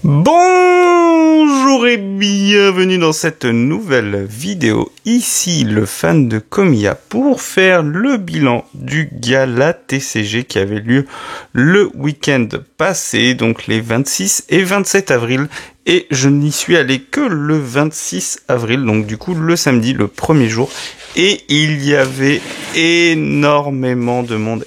Bonjour et bienvenue dans cette nouvelle vidéo. Ici le fan de Komiya pour faire le bilan du gala TCG qui avait lieu le week-end passé, donc les 26 et 27 avril. Et je n'y suis allé que le 26 avril, donc du coup le samedi, le premier jour. Et il y avait énormément de monde,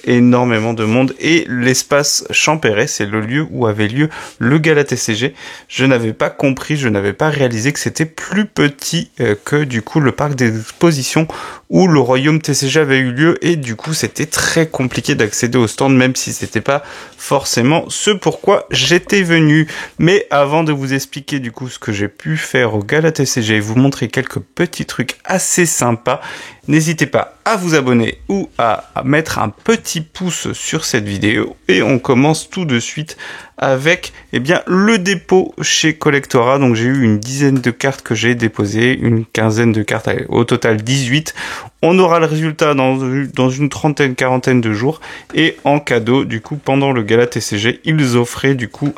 et l'espace Champéret, c'est le lieu où avait lieu le gala TCG. Je n'avais pas compris, je n'avais pas réalisé que c'était plus petit que du coup le parc des expositions où le royaume TCG avait eu lieu, et du coup c'était très compliqué d'accéder au stand, même si c'était pas forcément ce pourquoi j'étais venu. Mais avant de vous expliquer du coup ce que j'ai pu faire au gala TCG et vous montrer quelques petits trucs assez sympas, n'hésitez pas à vous abonner ou à mettre un petit pouce sur cette vidéo, et on commence tout de suite avec le dépôt chez Collectora. Donc j'ai eu une dizaine de cartes que j'ai déposées, une quinzaine de cartes, au total 18. On aura le résultat dans une quarantaine de jours, et en cadeau du coup pendant le gala TCG ils offraient du coup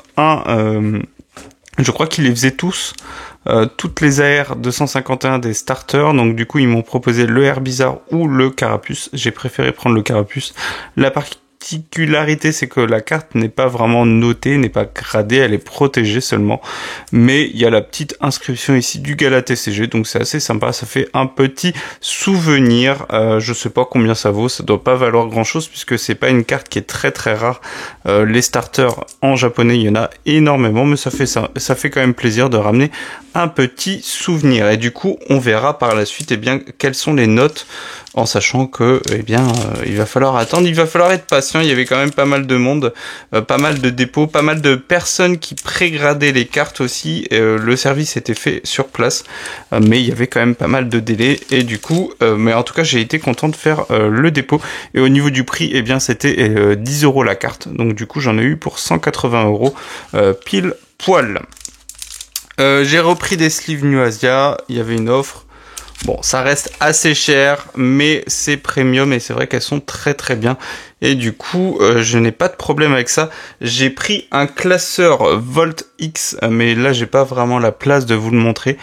je crois qu'ils les faisaient tous, toutes les AR 251 des starters. Donc du coup ils m'ont proposé le Herbizarre ou le Carapuce. J'ai préféré prendre le Carapuce. La particularité, c'est que la carte n'est pas vraiment notée, n'est pas gradée, elle est protégée seulement. Mais il y a la petite inscription ici du gala TCG, donc c'est assez sympa, ça fait un petit souvenir. Je sais pas combien ça vaut, ça doit pas valoir grand chose puisque c'est pas une carte qui est très très rare. Les starters en japonais, il y en a énormément, mais ça fait quand même plaisir de ramener un petit souvenir. Et du coup, on verra par la suite quelles sont les notes, en sachant que il va falloir attendre, il va falloir être patient. Il y avait quand même pas mal de monde, pas mal de dépôts, pas mal de personnes qui pré-gradaient les cartes aussi. Le service était fait sur place, mais il y avait quand même pas mal de délais, et du coup mais en tout cas j'ai été content de faire le dépôt. Et au niveau du prix, c'était 10 € la carte, donc du coup j'en ai eu pour 180 € pile poil. J'ai repris des sleeves New Asia, il y avait une offre. Bon, ça reste assez cher, mais c'est premium et c'est vrai qu'elles sont très très bien. Et du coup, je n'ai pas de problème avec ça. J'ai pris un classeur Volt X, mais là j'ai pas vraiment la place de vous le montrer.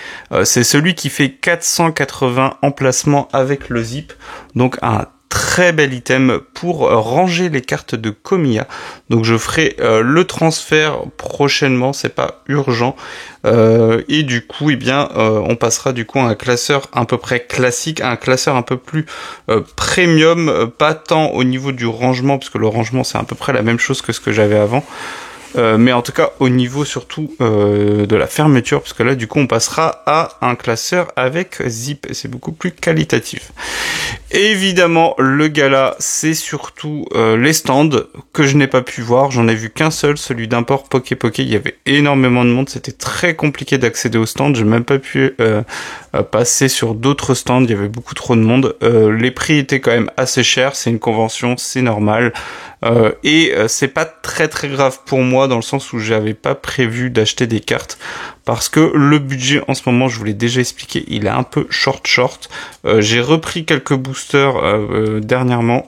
C'est celui qui fait 480 emplacements avec le zip, donc un très bel item pour ranger les cartes de Komiya. Donc je ferai le transfert prochainement, c'est pas urgent. Et du coup, on passera du coup à un classeur à peu près classique, à un classeur un peu plus premium, pas tant au niveau du rangement, parce que le rangement c'est à peu près la même chose que ce que j'avais avant. Mais en tout cas au niveau surtout de la fermeture, parce que là du coup on passera à un classeur avec zip et c'est beaucoup plus qualitatif. Et évidemment le gala, c'est surtout les stands que je n'ai pas pu voir. J'en ai vu qu'un seul, celui d'import Poké. Il y avait énormément de monde, c'était très compliqué d'accéder aux stands. J'ai même pas pu passer sur d'autres stands, il y avait beaucoup trop de monde. Les prix étaient quand même assez chers, c'est une convention, c'est normal. C'est pas très très grave pour moi, dans le sens où j'avais pas prévu d'acheter des cartes, parce que le budget en ce moment, je vous l'ai déjà expliqué, il est un peu short. J'ai repris quelques boosters dernièrement,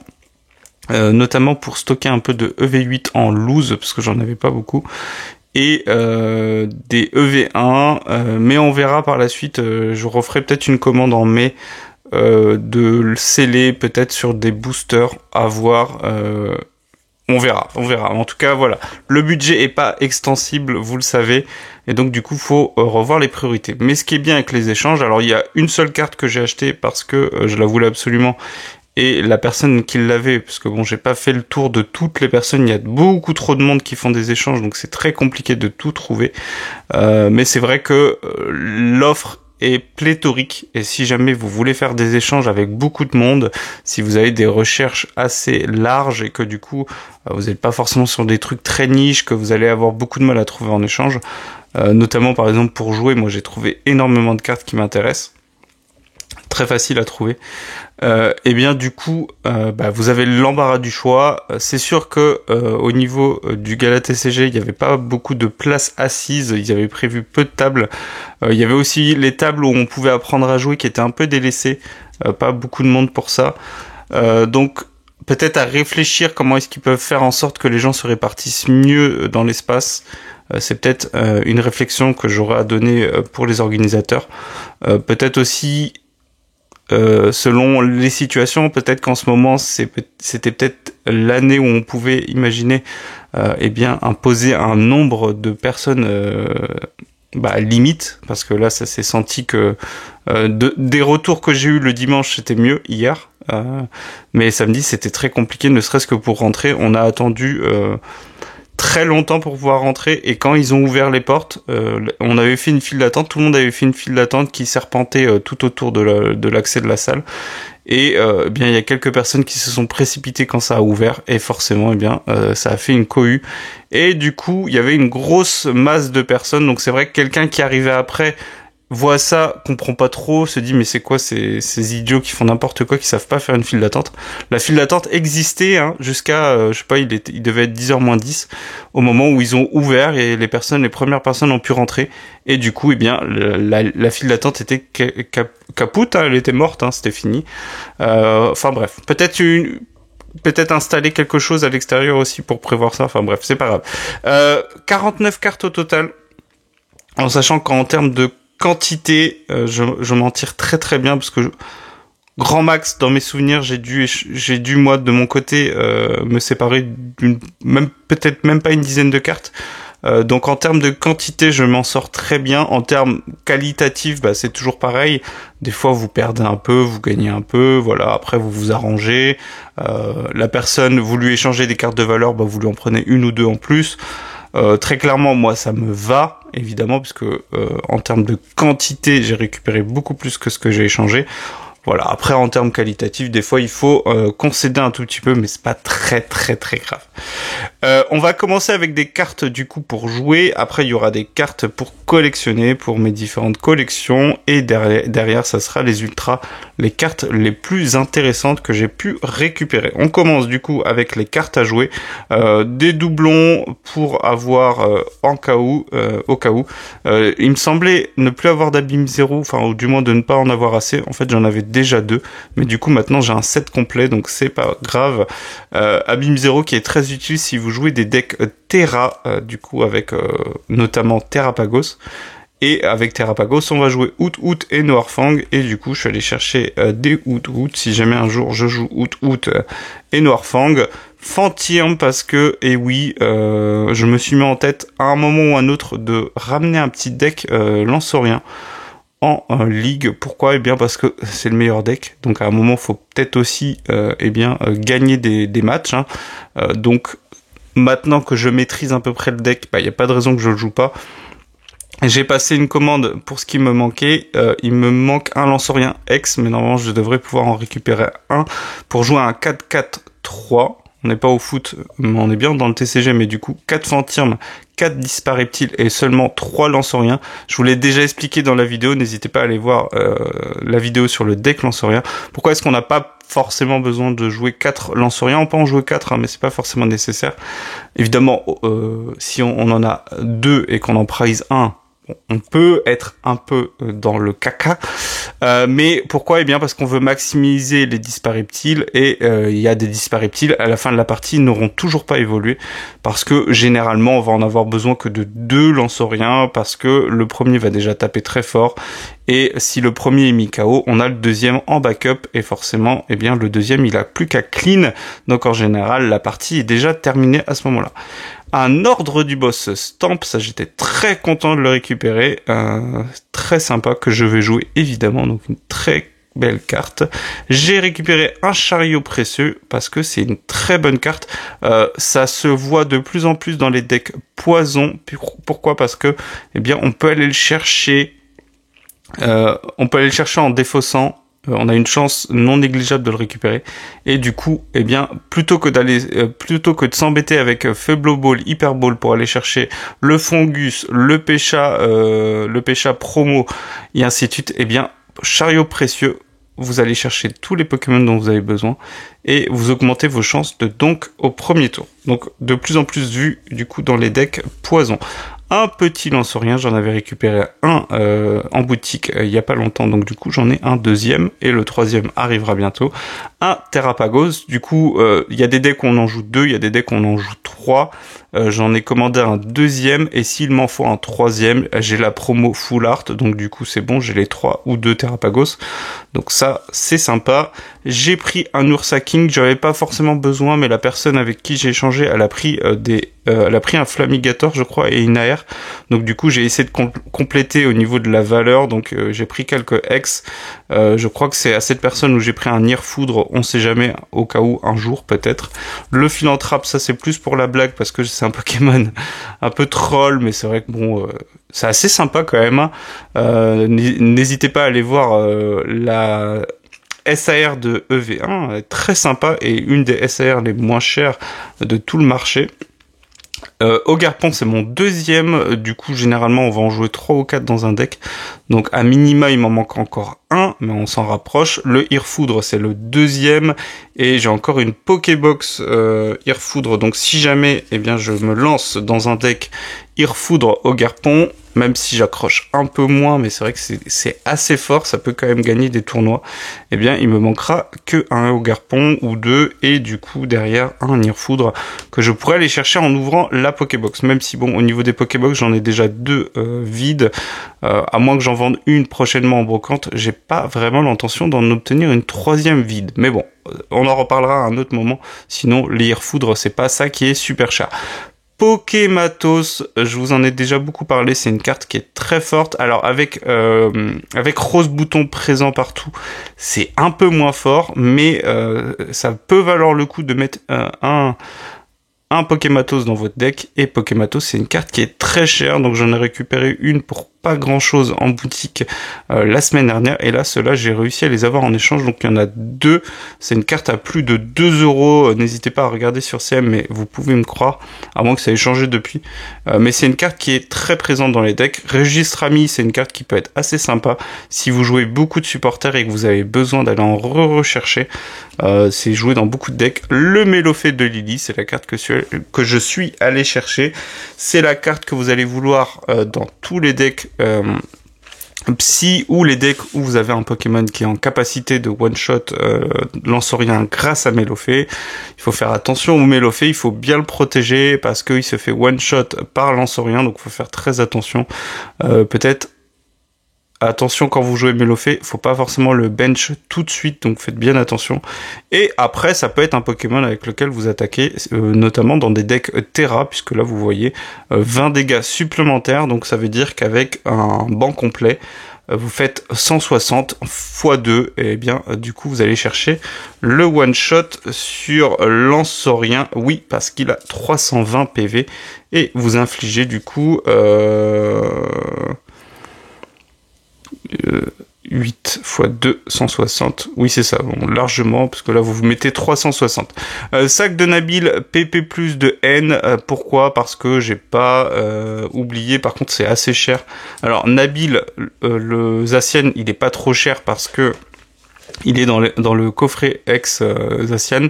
notamment pour stocker un peu de EV8 en loose, parce que j'en avais pas beaucoup, et des EV1, mais on verra par la suite. Je referai peut-être une commande en mai, de le sceller peut-être sur des boosters, à voir. On verra. En tout cas, voilà. Le budget est pas extensible, vous le savez. Et donc, du coup, faut revoir les priorités. Mais ce qui est bien avec les échanges, alors il y a une seule carte que j'ai achetée parce que je la voulais absolument. Et la personne qui l'avait, parce que bon, j'ai pas fait le tour de toutes les personnes, il y a beaucoup trop de monde qui font des échanges, donc c'est très compliqué de tout trouver. Mais c'est vrai que l'offre est pléthorique, et si jamais vous voulez faire des échanges avec beaucoup de monde, si vous avez des recherches assez larges et que du coup vous n'êtes pas forcément sur des trucs très niches, que vous allez avoir beaucoup de mal à trouver en échange, notamment par exemple pour jouer, moi j'ai trouvé énormément de cartes qui m'intéressent, très facile à trouver. Du coup, vous avez l'embarras du choix. C'est sûr que au niveau du gala TCG, il n'y avait pas beaucoup de places assises. Ils avaient prévu peu de tables. Il y avait aussi les tables où on pouvait apprendre à jouer qui étaient un peu délaissées. Pas beaucoup de monde pour ça. Donc peut-être à réfléchir comment est-ce qu'ils peuvent faire en sorte que les gens se répartissent mieux dans l'espace. C'est peut-être une réflexion que j'aurais à donner pour les organisateurs. Peut-être aussi selon les situations, peut-être qu'en ce moment c'était peut-être l'année où on pouvait imaginer eh bien imposer un nombre de personnes limite, parce que là ça s'est senti que des retours que j'ai eu le dimanche c'était mieux hier, mais samedi c'était très compliqué, ne serait-ce que pour rentrer. On a attendu très longtemps pour pouvoir rentrer, et quand ils ont ouvert les portes, on avait fait une file d'attente, tout le monde avait fait une file d'attente qui serpentait tout autour de l'accès de la salle, et bien il y a quelques personnes qui se sont précipitées quand ça a ouvert, et forcément ça a fait une cohue, et du coup il y avait une grosse masse de personnes. Donc c'est vrai que quelqu'un qui arrivait après voit ça, comprend pas trop, se dit mais c'est quoi ces idiots qui font n'importe quoi, qui savent pas faire une file d'attente. La file d'attente existait jusqu'à je sais pas, il devait être 10h moins 10 au moment où ils ont ouvert, et les premières personnes ont pu rentrer, et du coup la file d'attente était capoute, elle était morte, c'était fini. Enfin bref, peut-être installer quelque chose à l'extérieur aussi pour prévoir ça, enfin bref, c'est pas grave. 49 cartes au total, en sachant qu'en termes de quantité, je m'en tire très très bien, parce que grand max dans mes souvenirs, j'ai dû moi de mon côté me séparer peut-être même pas une dizaine de cartes. Donc en termes de quantité, je m'en sors très bien. En termes qualitatifs, c'est toujours pareil. Des fois, vous perdez un peu, vous gagnez un peu. Voilà. Après, vous vous arrangez. La personne, vous lui échangez des cartes de valeur, vous lui en prenez une ou deux en plus. Très clairement, moi, ça me va, évidemment, parce que en termes de quantité, j'ai récupéré beaucoup plus que ce que j'ai échangé. Voilà. Après, en termes qualitatifs, des fois, il faut concéder un tout petit peu, mais c'est pas très très très grave. On va commencer avec des cartes du coup pour jouer. Après, il y aura des cartes pour collectionner pour mes différentes collections, et derrière, ça sera les ultras, les cartes les plus intéressantes que j'ai pu récupérer. On commence du coup avec les cartes à jouer, des doublons pour avoir au cas où. Il me semblait ne plus avoir d'abîme 0, enfin ou du moins de ne pas en avoir assez. En fait, j'en avais déjà 2, mais du coup maintenant j'ai un set complet, donc c'est pas grave. Abîme 0 qui est très utile si vous jouez des decks Terra, du coup avec notamment Terrapagos. Et avec Terrapagos, on va jouer Out et Noirfang, et du coup je suis allé chercher des Out si jamais un jour je joue Out et Noirfang. Fantirm, parce que, et oui, je me suis mis en tête à un moment ou un autre de ramener un petit deck Lansorien en ligue. Pourquoi? Eh bien parce que c'est le meilleur deck, donc à un moment faut peut-être aussi gagner des matchs, donc maintenant que je maîtrise à peu près le deck, il n'y a pas de raison que je le joue pas. J'ai passé une commande pour ce qui me manquait. Il me manque un Lansorien X, mais normalement je devrais pouvoir en récupérer un pour jouer un 4-4-3. On n'est pas au foot, mais on est bien dans le TCG, mais du coup 4 Fantirm, 4 Dispareptiles et seulement 3 Lansoriens. Je vous l'ai déjà expliqué dans la vidéo, n'hésitez pas à aller voir la vidéo sur le deck Lansorien. Pourquoi est-ce qu'on n'a pas forcément besoin de jouer 4 Lansoriens? On peut en jouer 4, mais c'est pas forcément nécessaire. Évidemment, si on en a 2 et qu'on en prize un, on peut être un peu dans le caca, mais pourquoi? Eh bien parce qu'on veut maximiser les Dispareptiles, et il y a des Dispareptiles à la fin de la partie, ils n'auront toujours pas évolué, parce que généralement on va en avoir besoin que de 2 Lansoriens, parce que le premier va déjà taper très fort, et si le premier est mis KO, on a le deuxième en backup, et forcément, eh bien le deuxième il a plus qu'à clean, donc en général la partie est déjà terminée à ce moment-là. Un ordre du boss Stamp, ça j'étais très content de le récupérer, très sympa, que je vais jouer évidemment, donc une très belle carte. J'ai récupéré un chariot précieux parce que c'est une très bonne carte, ça se voit de plus en plus dans les decks poison. Pourquoi? Parce que on peut aller le chercher, en défaussant. On a une chance non négligeable de le récupérer, et du coup, plutôt que de s'embêter avec Feublo Ball, Hyper Ball pour aller chercher le Fungus, le Pécha promo et ainsi de suite, chariot précieux, vous allez chercher tous les Pokémon dont vous avez besoin et vous augmentez vos chances de donk au premier tour. Donc de plus en plus vu du coup dans les decks poison. un petit lance-rien, j'en avais récupéré un en boutique il y a pas longtemps, donc du coup j'en ai un deuxième, et le troisième arrivera bientôt. Un Terrapagos, du coup il y a des decks où on en joue 2, il y a des decks où on en joue 3, j'en ai commandé un deuxième, et s'il m'en faut un troisième, j'ai la promo Full Art, donc du coup c'est bon, j'ai les 3 ou 2 Terrapagos, donc ça c'est sympa. J'ai pris un Ursa King, j'avais pas forcément besoin, mais la personne avec qui j'ai échangé, elle a pris elle a pris un Flamigator, je crois, et une AR. Donc du coup, j'ai essayé de compléter au niveau de la valeur. Donc j'ai pris quelques X. Je crois que c'est à cette personne où j'ai pris un Nier Foudre. On sait jamais, au cas où, un jour peut-être. Le Philanthrope, ça c'est plus pour la blague parce que c'est un Pokémon un peu troll, mais c'est vrai que bon, c'est assez sympa quand même. Hein. N'hésitez pas à aller voir la SAR de EV1, très sympa, et une des SAR les moins chères de tout le marché. Ogarpon, c'est mon deuxième, du coup généralement on va en jouer 3 ou 4 dans un deck, donc à minima il m'en manque encore un, mais on s'en rapproche. Le Irfoudre, c'est le deuxième, et j'ai encore une Pokébox Irfoudre, donc si jamais eh bien je me lance dans un deck Irfoudre Ogarpon, même si j'accroche un peu moins, mais c'est vrai que c'est assez fort, ça peut quand même gagner des tournois, eh bien il me manquera que un Ogarpon ou 2, et du coup derrière un Irfoudre que je pourrais aller chercher en ouvrant la Pokébox, même si bon, au niveau des Pokébox j'en ai déjà 2 vides, à moins que j'en vende une prochainement en brocante, j'ai pas vraiment l'intention d'en obtenir une troisième vide, mais bon, on en reparlera à un autre moment, sinon les Irfoudre c'est pas ça qui est super cher. Pokématos, je vous en ai déjà beaucoup parlé, c'est une carte qui est très forte. Alors avec Rose Bouton présent partout, c'est un peu moins fort, mais ça peut valoir le coup de mettre un Pokématos dans votre deck. Et Pokématos, c'est une carte qui est très chère, donc j'en ai récupéré une pour pas grand chose en boutique la semaine dernière, et là ceux-là j'ai réussi à les avoir en échange, donc il y en a 2, c'est une carte à plus de 2 euros, n'hésitez pas à regarder sur CM, mais vous pouvez me croire, à moins que ça ait changé depuis, mais c'est une carte qui est très présente dans les decks. Registre Ami, c'est une carte qui peut être assez sympa si vous jouez beaucoup de supporters et que vous avez besoin d'aller en rechercher, c'est joué dans beaucoup de decks. Le Mélofée de Lily, c'est la carte que je suis allé chercher, c'est la carte que vous allez vouloir dans tous les decks Psy, ou les decks où vous avez un Pokémon qui est en capacité de one-shot Lance-Rien grâce à Mélofée. Il faut faire attention au Mélofée, il faut bien le protéger parce qu'il se fait one-shot par Lance-Rien, donc il faut faire très attention. Peut-être attention quand vous jouez Mélofée, faut pas forcément le bench tout de suite, donc faites bien attention. Et après, ça peut être un Pokémon avec lequel vous attaquez, notamment dans des decks Terra, puisque là vous voyez 20 dégâts supplémentaires, donc ça veut dire qu'avec un banc complet, vous faites 160 x 2, et bien du coup vous allez chercher le one shot sur Lance-Rien, oui, parce qu'il a 320 PV, et vous infligez du coup 8 x 2, 160. Oui, c'est ça, bon, largement, parce que là, vous mettez 360. Sac de Nabil, PP+, de N. Pourquoi? Parce que j'ai pas oublié, par contre, c'est assez cher. Alors, Nabil, le Zacian, il est pas trop cher parce que il est dans le coffret ex Zacian.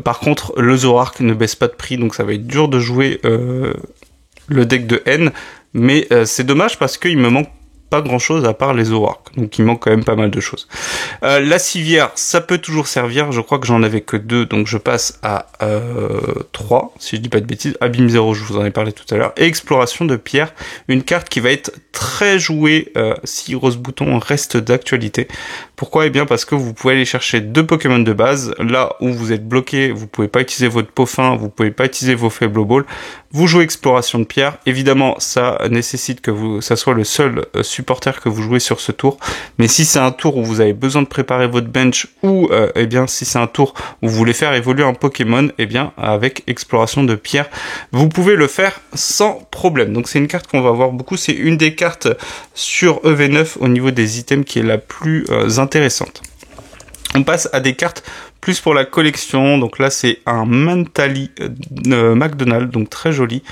Par contre, le Zoroark ne baisse pas de prix, donc ça va être dur de jouer le deck de N. Mais c'est dommage parce qu'il me manque pas grand chose à part les Zoroark, donc il manque quand même pas mal de choses. La civière, ça peut toujours servir, je crois que j'en avais que 2, donc je passe à 3, si je dis pas de bêtises. Abîme 0, je vous en ai parlé tout à l'heure, et Exploration de Pierre, une carte qui va être très jouée si Rose Bouton reste d'actualité. Pourquoi? Eh bien parce que vous pouvez aller chercher 2 Pokémon de base, là où vous êtes bloqué, vous pouvez pas utiliser votre Peaufin, vous pouvez pas utiliser vos Faible Ball, vous jouez Exploration de Pierre, évidemment ça nécessite que ça soit le seul supporter que vous jouez sur ce tour, mais si c'est un tour où vous avez besoin de préparer votre bench, ou eh bien si c'est un tour où vous voulez faire évoluer un Pokémon, eh bien avec Exploration de Pierre, vous pouvez le faire sans problème. Donc c'est une carte qu'on va voir beaucoup, c'est une des cartes sur EV9 au niveau des items qui est la plus intéressante. On passe à des cartes Plus pour la collection, donc là c'est un Mentally McDonald's, donc très joli.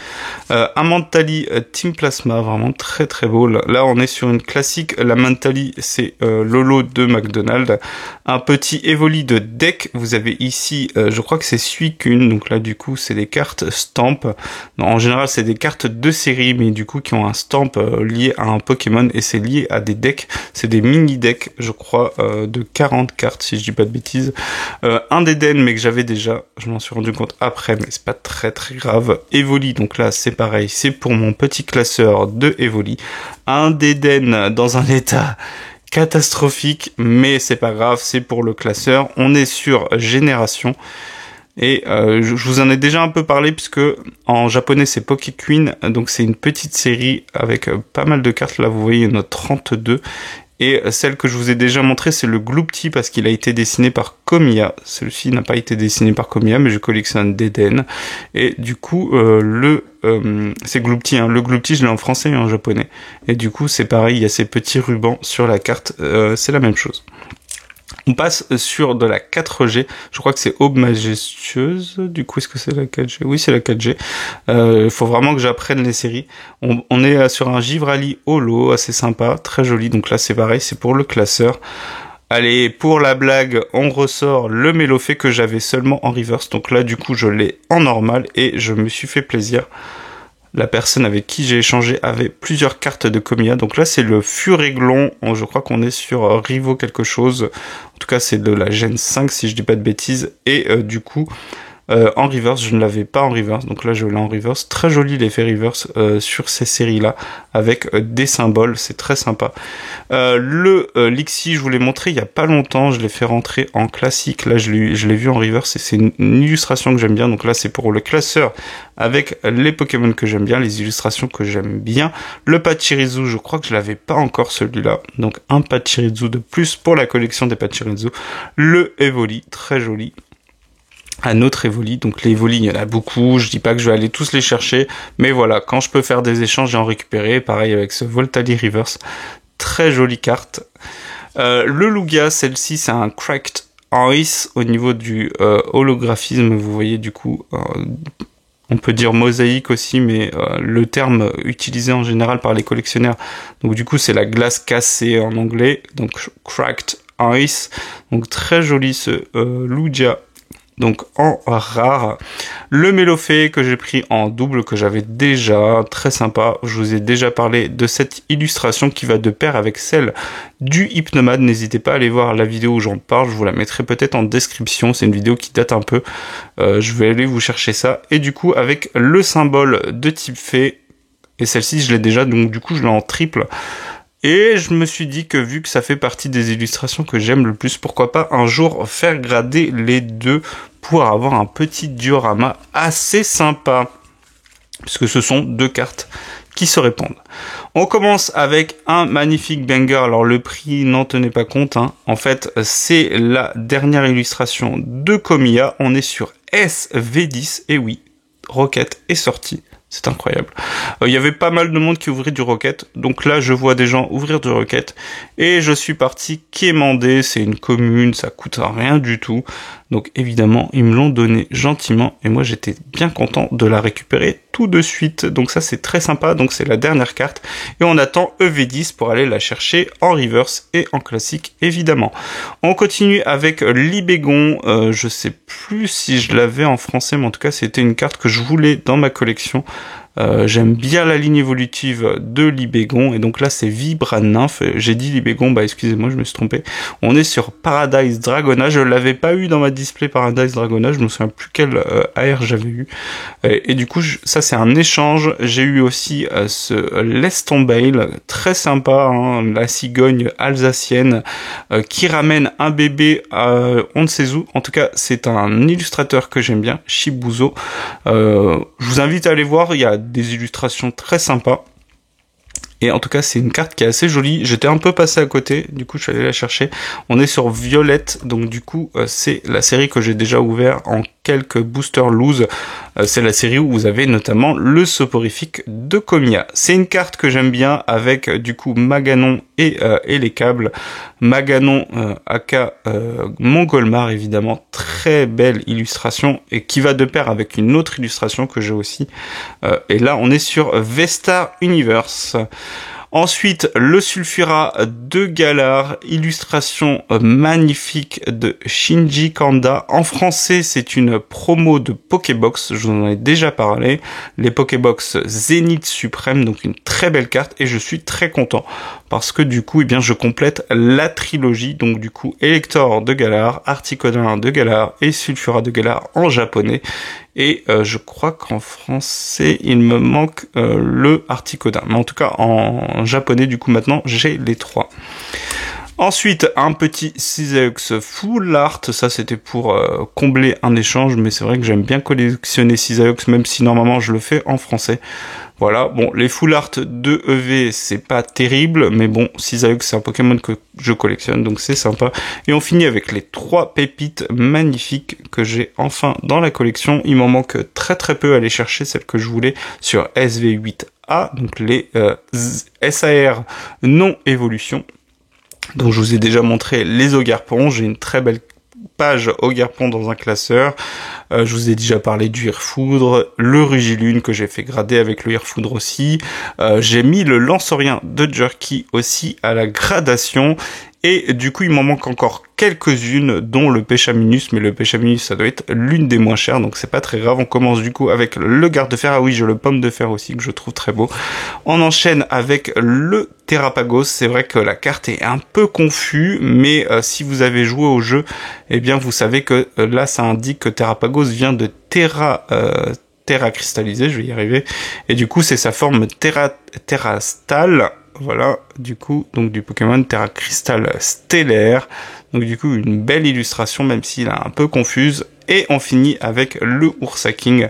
Un Mentally Team Plasma, vraiment très très beau. Là on est sur une classique, la Mentally c'est Lolo de McDonald's. Un petit Evoli de deck, vous avez ici, je crois que c'est Suicune, donc là du coup c'est des cartes stamp. Non, en général c'est des cartes de série, mais du coup qui ont un stamp lié à un Pokémon, et c'est lié à des decks, c'est des mini decks je crois de 40 cartes si je dis pas de bêtises. Un d'Eden mais que j'avais déjà, je m'en suis rendu compte après, mais c'est pas très très grave. Evoli, donc là c'est pareil, c'est pour mon petit classeur de Evoli. Un d'Eden dans un état catastrophique, mais c'est pas grave, c'est pour le classeur. On est sur Génération. Et je vous en ai déjà un peu parlé, puisque en japonais c'est Pokéqueen, donc c'est une petite série avec pas mal de cartes. Là vous voyez, il y en a 32. Et celle que je vous ai déjà montrée, c'est le Gloopty, parce qu'il a été dessiné par Komiya. Celui-ci n'a pas été dessiné par Komiya, mais je collectionne d'Eden. Et du coup, c'est Gloopty, hein. Le Gloopty, je l'ai en français et en japonais. Et du coup, c'est pareil, il y a ces petits rubans sur la carte. C'est la même chose. On passe sur de la 4G, je crois que c'est Aube Majestueuse, du coup est-ce que c'est la 4G? Oui, c'est la 4G. Il faut vraiment que j'apprenne les séries. On est sur un Givrali Holo, assez sympa, très joli, donc là c'est pareil, c'est pour le classeur. Allez, pour la blague, on ressort le Mélofée que j'avais seulement en reverse, donc là du coup je l'ai en normal et je me suis fait plaisir. La personne avec qui j'ai échangé avait plusieurs cartes de Komiya. Donc là, c'est le Furéglon. Je crois qu'on est sur Rivo quelque chose. En tout cas, c'est de la Gen 5, si je dis pas de bêtises. Et du coup, en reverse, je ne l'avais pas en reverse. Donc là, je l'ai en reverse. Très joli l'effet reverse sur ces séries-là, avec des symboles. C'est très sympa. Le Lixie, je vous l'ai montré il y a pas longtemps. Je l'ai fait rentrer en classique. Là, je l'ai vu en reverse et c'est une illustration que j'aime bien. Donc là, c'est pour le classeur avec les Pokémon que j'aime bien, les illustrations que j'aime bien. Le Pachirisu, je crois que je l'avais pas encore celui-là. Donc un Pachirisu de plus pour la collection des Pachirisu. Le Evoli, très joli. Un autre Evoli, donc les Evoli il y en a beaucoup, je dis pas que je vais aller tous les chercher, mais voilà, quand je peux faire des échanges, j'ai en récupéré, pareil avec ce Voltali Reverse, très jolie carte. Le Lugia, celle-ci c'est un Cracked Ice au niveau du holographisme, vous voyez du coup, on peut dire mosaïque aussi, mais le terme utilisé en général par les collectionneurs, donc du coup c'est la glace cassée en anglais, donc Cracked Ice, donc très joli ce Lugia. Donc en rare, le Mélofée que j'ai pris en double, que j'avais déjà, très sympa. Je vous ai déjà parlé de cette illustration qui va de pair avec celle du Hypnomade. N'hésitez pas à aller voir la vidéo où j'en parle, je vous la mettrai peut-être en description. C'est une vidéo qui date un peu, je vais aller vous chercher ça. Et du coup avec le symbole de type fée, et celle-ci je l'ai déjà, donc du coup je l'ai en triple. Et je me suis dit que vu que ça fait partie des illustrations que j'aime le plus, pourquoi pas un jour faire grader les deux pour avoir un petit diorama assez sympa, puisque ce sont deux cartes qui se répondent. On commence avec un magnifique banger. Alors le prix, n'en tenez pas compte, hein. En fait, c'est la dernière illustration de Komiya. On est sur SV10, et oui, Rocket est sorti. C'est incroyable. Il y avait pas mal de monde qui ouvrait du Rocket. Donc là, je vois des gens ouvrir du Rocket. Et je suis parti quémander. C'est une commune, ça coûte rien du tout. Donc évidemment, ils me l'ont donné gentiment. Et moi, j'étais bien content de la récupérer tout de suite. Donc ça, c'est très sympa. Donc c'est la dernière carte. Et on attend EV10 pour aller la chercher en reverse et en classique, évidemment. On continue avec Libégon. Je sais plus si je l'avais en français, mais en tout cas, c'était une carte que je voulais dans ma collection. J'aime bien la ligne évolutive de Libégon, et donc là c'est Vibra Nymph. J'ai dit Libégon, bah excusez-moi, je me suis trompé. On est sur Paradise Dragona. Je l'avais pas eu dans ma display Paradise Dragona, je me souviens plus quel AR j'avais eu. Et du coup, ça c'est un échange. J'ai eu aussi ce Lestonbail, très sympa, hein, la cigogne alsacienne qui ramène un bébé on ne sait où. En tout cas, c'est un illustrateur que j'aime bien, Shibuzo. Je vous invite à aller voir, il y a des illustrations très sympas. Et en tout cas, c'est une carte qui est assez jolie. J'étais un peu passé à côté, du coup, je suis allé la chercher. On est sur Violette, donc du coup, c'est la série que j'ai déjà ouvert en quelques boosters loose. C'est la série où vous avez notamment le soporifique de Komiya. C'est une carte que j'aime bien avec du coup Maganon et les câbles. Maganon aka Mongolmar, évidemment, très belle illustration et qui va de pair avec une autre illustration que j'ai aussi. Et là on est sur Vestar Universe. Ensuite, le Sulfura de Galar, illustration magnifique de Shinji Kanda. En français, c'est une promo de Pokébox, je vous en ai déjà parlé. Les Pokébox Zénith Suprême, donc une très belle carte, et je suis très content parce que du coup, eh bien, je complète la trilogie, donc du coup, Elector de Galar, Articodin de Galar et Sulfura de Galar en japonais. Et je crois qu'en français, il me manque le Articodin. Mais en tout cas, en japonais, du coup, maintenant, j'ai les trois. Ensuite, un petit Cisaeux Full Art. Ça, c'était pour combler un échange. Mais c'est vrai que j'aime bien collectionner Cisaeux, même si normalement, je le fais en français. Voilà, bon, les Full Art de EV, c'est pas terrible, mais bon, Cisaeux, c'est un Pokémon que je collectionne, donc c'est sympa. Et on finit avec les 3 pépites magnifiques que j'ai enfin dans la collection. Il m'en manque très peu à aller chercher, celles que je voulais sur SV8A, donc les SAR non évolution. Donc je vous ai déjà montré les Ogarpon, j'ai une très belle page Ogarpon dans un classeur. Je vous ai déjà parlé du Irfoudre, le Rugilune que j'ai fait grader avec le Irfoudre aussi. J'ai mis le Lanceurien de Jerky aussi à la gradation. Et du coup, il m'en manque encore quelques-unes, dont le Péchaminus, mais le Péchaminus, ça doit être l'une des moins chères, donc c'est pas très grave. On commence du coup avec le Garde de Fer. Ah oui, j'ai le Pomme de Fer aussi, que je trouve très beau. On enchaîne avec le Terrapagos. C'est vrai que la carte est un peu confuse, mais si vous avez joué au jeu, eh bien, vous savez que là, ça indique que Terrapagos vient de Terra cristallisé, je vais y arriver. Et du coup, c'est sa forme Terrastal. Voilà, du coup, donc du Pokémon Terra Crystal stellaire. Donc du coup, une belle illustration, même s'il est un peu confuse. Et on finit avec le Ursaking.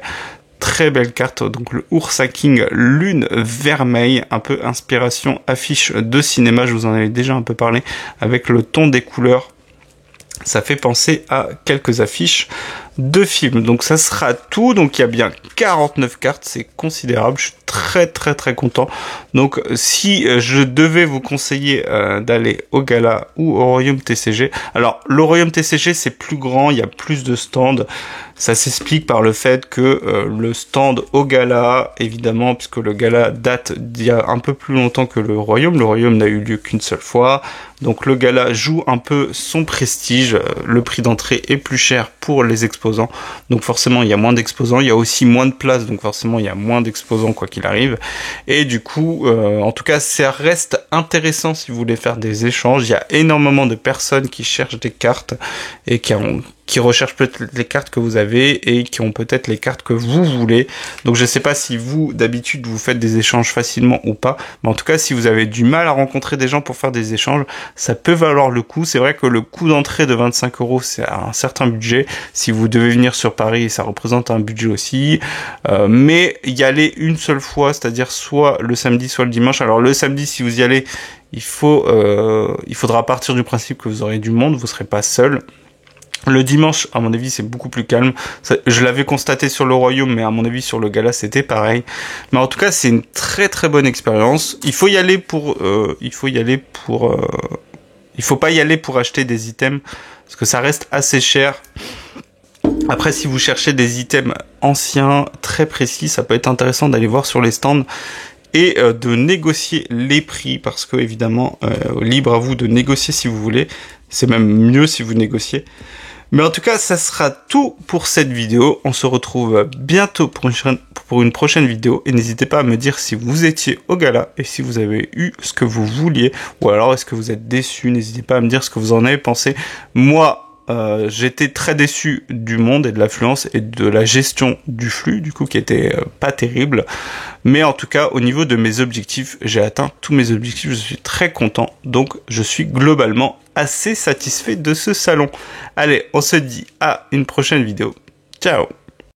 Très belle carte, donc le Ursaking Lune Vermeille, un peu inspiration affiche de cinéma, je vous en avais déjà un peu parlé, avec le ton des couleurs. Ça fait penser à quelques affiches de films. Donc ça sera tout. Donc il y a bien 49 cartes, c'est considérable. Je suis très content. Donc si je devais vous conseiller d'aller au Gala ou au Royaume TCG. Alors le Royaume TCG c'est plus grand, il y a plus de stands. Ça s'explique par le fait que le stand au Gala, évidemment, puisque le Gala date d'il y a un peu plus longtemps que le Royaume. Le Royaume n'a eu lieu qu'une seule fois. Donc le Gala joue un peu son prestige. Le prix d'entrée est plus cher pour les exposants. Donc forcément, il y a moins d'exposants. Il y a aussi moins de places. Donc forcément, il y a moins d'exposants quoi qu'il arrive. Et du coup, en tout cas, ça reste intéressant si vous voulez faire des échanges. Il y a énormément de personnes qui cherchent des cartes et qui recherchent peut-être les cartes que vous avez et qui ont peut-être les cartes que vous voulez. Donc je sais pas si vous, d'habitude, vous faites des échanges facilement ou pas. Mais en tout cas, si vous avez du mal à rencontrer des gens pour faire des échanges, ça peut valoir le coup. C'est vrai que le coût d'entrée de 25 €, c'est un certain budget. Si vous devez venir sur Paris, ça représente un budget aussi. Mais y aller une seule fois, c'est-à-dire soit le samedi, soit le dimanche. Alors le samedi, si vous y allez, il faudra partir du principe que vous aurez du monde, vous serez pas seul. Le dimanche, à mon avis, c'est beaucoup plus calme. Je l'avais constaté sur le Royaume, mais à mon avis, sur le Gala, c'était pareil. Mais en tout cas, c'est une très bonne expérience. Il faut pas y aller pour acheter des items, parce que ça reste assez cher. Après, si vous cherchez des items anciens, très précis, ça peut être intéressant d'aller voir sur les stands et de négocier les prix, parce que évidemment, libre à vous de négocier si vous voulez. C'est même mieux si vous négociez. Mais en tout cas, ça sera tout pour cette vidéo. On se retrouve bientôt pour une prochaine vidéo. Et n'hésitez pas à me dire si vous étiez au Gala et si vous avez eu ce que vous vouliez. Ou alors, est-ce que vous êtes déçu? N'hésitez pas à me dire ce que vous en avez pensé. Moi, j'étais très déçu du monde et de l'affluence et de la gestion du flux, du coup, qui était pas terrible. Mais en tout cas, au niveau de mes objectifs, j'ai atteint tous mes objectifs. Je suis très content. Donc, je suis globalement assez satisfait de ce salon. Allez, on se dit à une prochaine vidéo. Ciao!